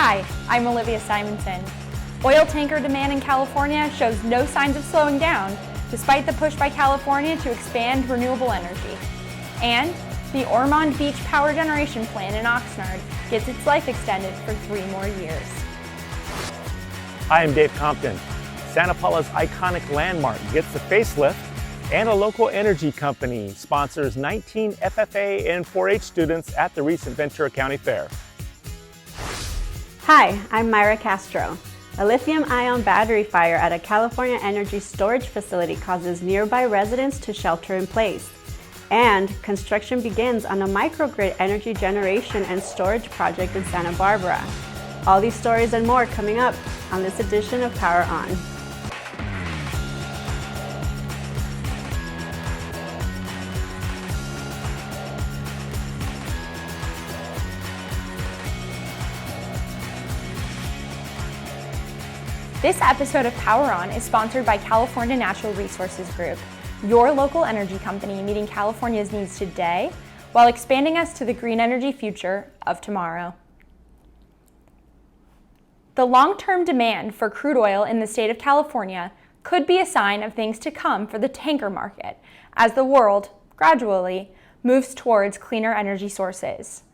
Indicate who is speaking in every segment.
Speaker 1: Hi, I'm Olivia Simonson. Oil tanker demand in California shows no signs of slowing down, despite the push by California to expand renewable energy. And the Ormond Beach power generation plant in Oxnard gets its life extended for 3 more years.
Speaker 2: Hi, I'm Dave Compton. Santa Paula's iconic landmark gets a facelift, and a local energy company sponsors 19 FFA and 4-H students at the recent Ventura County Fair.
Speaker 3: Hi, I'm Myra Castro. A lithium-ion battery fire at a California energy storage facility causes nearby residents to shelter in place. And construction begins on a microgrid energy generation and storage project in Santa Barbara. All these stories and more coming up on this edition of PowerOn.
Speaker 1: This episode of PowerOn is sponsored by California Natural Resources Group, your local energy company meeting California's needs today while expanding us to the green energy future of tomorrow. The long-term demand for crude oil in the state of California could be a sign of things to come for the tanker market as the world, gradually, moves towards cleaner energy sources.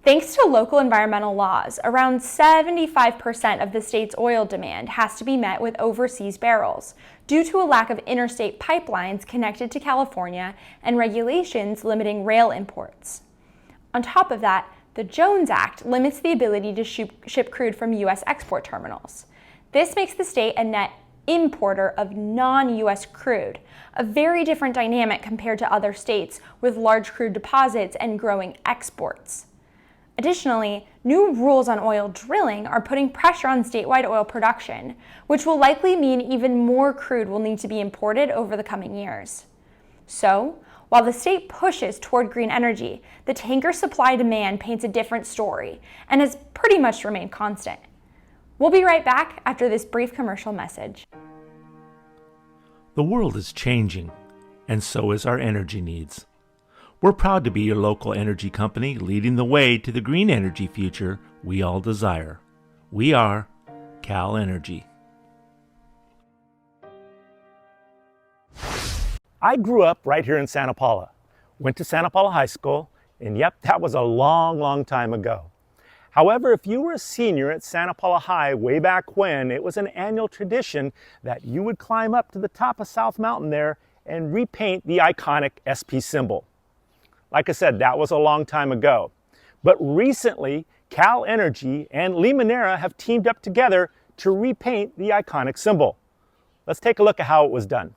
Speaker 1: Thanks to local environmental laws, around 75% of the state's oil demand has to be met with overseas barrels due to a lack of interstate pipelines connected to California and regulations limiting rail imports. On top of that, the Jones Act limits the ability to ship crude from U.S. export terminals. This makes the state a net importer of non-U.S. crude, a very different dynamic compared to other states with large crude deposits and growing exports. Additionally, new rules on oil drilling are putting pressure on statewide oil production, which will likely mean even more crude will need to be imported over the coming years. So, while the state pushes toward green energy, the tanker supply demand paints a different story and has pretty much remained constant. We'll be right back after this brief commercial message.
Speaker 4: The world is changing, and so is our energy needs. We're proud to be your local energy company leading the way to the green energy future we all desire. We are Cal Energy.
Speaker 2: I grew up right here in Santa Paula, went to Santa Paula High School, and yep, that was a long time ago. However, if you were a senior at Santa Paula High way back when, it was an annual tradition that you would climb up to the top of South Mountain there and repaint the iconic SP symbol. Like I said, that was a long time ago. But recently, Cal Energy and Limoneira have teamed up together to repaint the iconic symbol. Let's take a look at how it was done.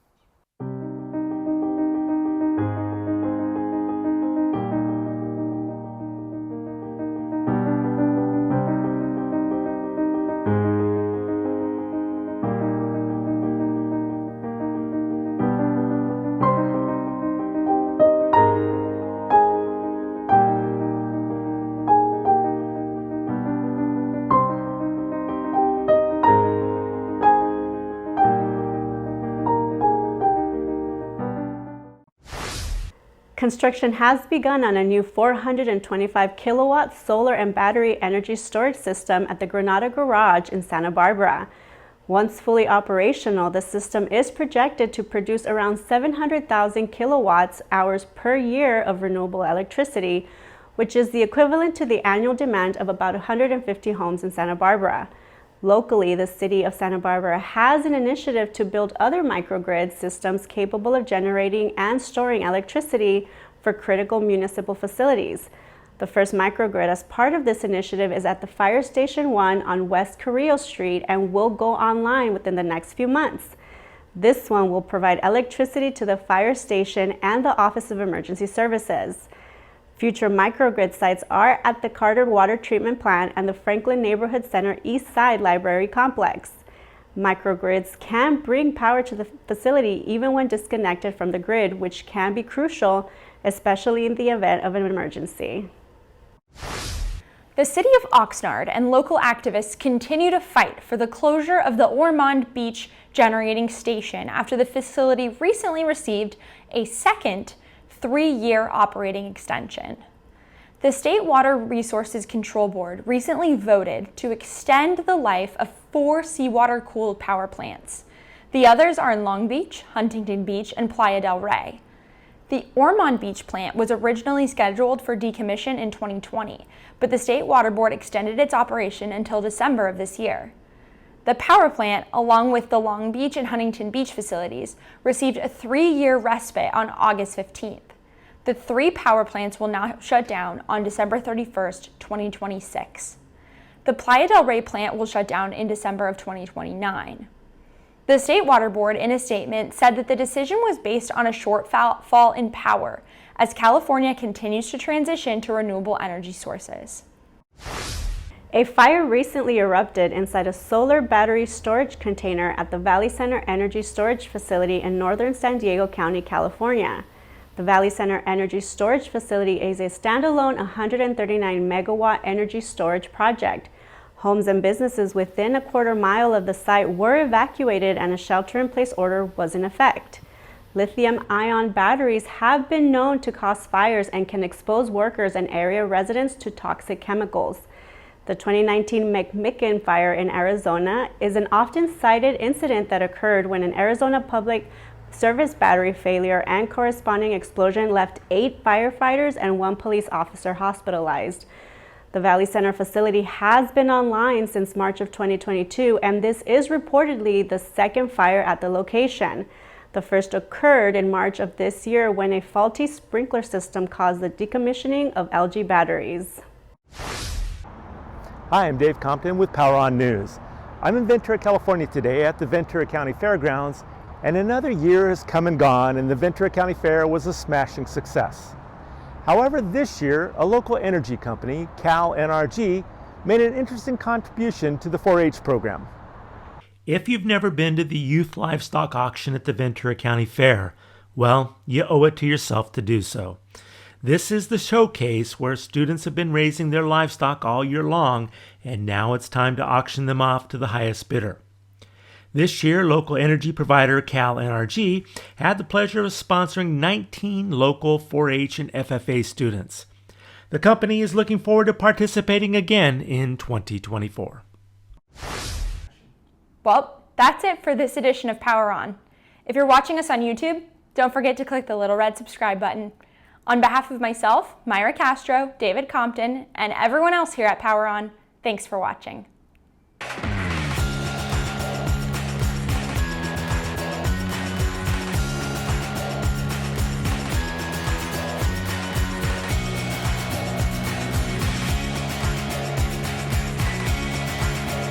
Speaker 3: Construction has begun on a new 425 kilowatt solar and battery energy storage system at the Granada Garage in Santa Barbara. Once fully operational, the system is projected to produce around 700,000 kilowatts hours per year of renewable electricity, which is the equivalent to the annual demand of about 150 homes in Santa Barbara. Locally, the city of Santa Barbara has an initiative to build other microgrid systems capable of generating and storing electricity for critical municipal facilities. The first microgrid as part of this initiative is at the Fire Station 1 on West Carrillo Street and will go online within the next few months. This one will provide electricity to the fire station and the Office of Emergency Services. Future microgrid sites are at the Carter Water Treatment Plant and the Franklin Neighborhood Center East Side Library Complex. Microgrids can bring power to the facility even when disconnected from the grid, which can be crucial, especially in the event of an emergency.
Speaker 1: The city of Oxnard and local activists continue to fight for the closure of the Ormond Beach generating station after the facility recently received a second 3-year operating extension. The State Water Resources Control Board recently voted to extend the life of 4 seawater-cooled power plants. The others are in Long Beach, Huntington Beach, and Playa del Rey. The Ormond Beach plant was originally scheduled for decommission in 2020, but the State Water Board extended its operation until December of this year. The power plant, along with the Long Beach and Huntington Beach facilities, received a 3-year respite on August 15th. The 3 power plants will now shut down on December 31st, 2026. The Playa del Rey plant will shut down in December of 2029. The State Water Board, in a statement, said that the decision was based on a shortfall in power as California continues to transition to renewable energy sources.
Speaker 3: A fire recently erupted inside a solar battery storage container at the Valley Center Energy Storage Facility in northern San Diego County, California. The Valley Center Energy Storage Facility is a standalone 139 megawatt energy storage project. Homes and businesses within a quarter-mile of the site were evacuated and a shelter-in-place order was in effect. Lithium-ion batteries have been known to cause fires and can expose workers and area residents to toxic chemicals. The 2019 McMicken fire in Arizona is an often cited incident that occurred when an Arizona Public Service battery failure and corresponding explosion left 8 firefighters and 1 police officer hospitalized. The Valley Center facility has been online since March of 2022, and this is reportedly the second fire at the location. The first occurred in March of this year when a faulty sprinkler system caused the decommissioning of LG batteries.
Speaker 2: Hi, I'm Dave Compton with PowerOn News. I'm in Ventura, California today at the Ventura County Fairgrounds, and another year has come and gone and the Ventura County Fair was a smashing success. However, this year, a local energy company, Cal NRG, made an interesting contribution to the 4-H program.
Speaker 4: If you've never been to the youth livestock auction at the Ventura County Fair, well, you owe it to yourself to do so. This is the showcase where students have been raising their livestock all year long, and now it's time to auction them off to the highest bidder. This year, local energy provider Cal NRG had the pleasure of sponsoring 19 local 4-H and FFA students. The company is looking forward to participating again in 2024.
Speaker 1: Well, that's it for this edition of PowerOn. If you're watching us on YouTube, don't forget to click the little red subscribe button. On behalf of myself, Myra Castro, David Compton, and everyone else here at PowerOn, thanks for watching.